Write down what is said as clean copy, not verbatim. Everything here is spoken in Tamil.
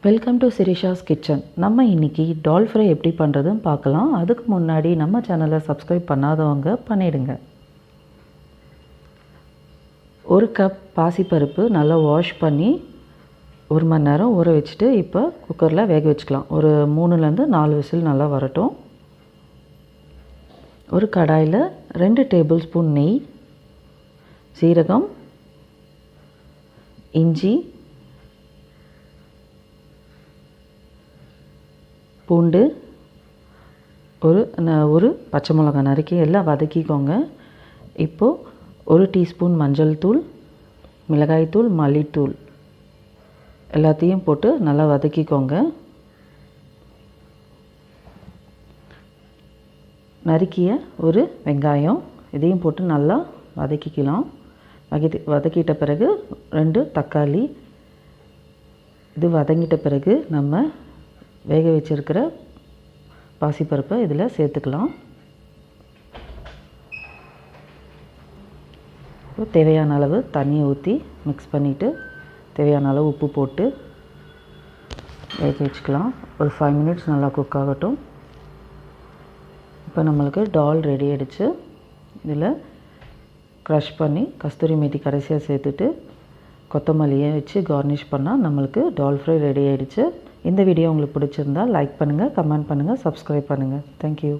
Welcome to Sirisha's kitchen. நம்ம இன்றைக்கி டால் ஃப்ரை எப்படி பண்ணுறதுன்னு பார்க்கலாம். அதுக்கு முன்னாடி நம்ம சேனலை சப்ஸ்கிரைப் பண்ணாதவங்க பண்ணிடுங்க. ஒரு கப் பாசிப்பருப்பு நல்லா வாஷ் பண்ணி 1 மணி நேரம் ஊற வச்சுட்டு இப்போ குக்கரில் வேக வச்சுக்கலாம். ஒரு 3லேருந்து 4 விசில் நல்லா வரட்டும். ஒரு கடாயில் 2 டேபிள் ஸ்பூன் நெய், சீரகம், இஞ்சி, பூண்டு, ஒரு பச்சை மிளகாய் நறுக்கி எல்லாம் வதக்கிக்கோங்க. இப்போது 1 டீஸ்பூன் மஞ்சள் தூள், மிளகாய்த்தூள், மல்லித்தூள் எல்லாத்தையும் போட்டு நல்லா வதக்கிக்கோங்க. நறுக்கிய ஒரு வெங்காயம் இதையும் போட்டு நல்லா வதக்கிக்கலாம். வதக்கிட்ட பிறகு 2 தக்காளி, இது வதங்கிட்ட பிறகு நம்ம வேக வச்சுருக்கிற பாசிப்பருப்பை இதில் சேர்த்துக்கலாம். இப்போ தேவையான அளவு தண்ணியை ஊற்றி மிக்ஸ் பண்ணிவிட்டு தேவையான அளவு உப்பு போட்டு வேக வச்சுக்கலாம். ஒரு 5 மினிட்ஸ் நல்லா குக் ஆகட்டும். இப்போ நம்மளுக்கு டால் ரெடி ஆகிடுச்சு. இதில் க்ரஷ் பண்ணி கஸ்தூரி மேத்தி கடைசியாக சேர்த்துட்டு கொத்தமல்லியை வச்சு கார்னிஷ் பண்ணால் நம்மளுக்கு டால் ஃப்ரை ரெடி ஆகிடுச்சு. இந்த வீடியோ உங்களுக்கு பிடிச்சிருந்தால் லைக் பண்ணுங்கள், கமெண்ட் பண்ணுங்கள், சப்ஸ்கிரைப் பண்ணுங்கள். தேங்க்யூ.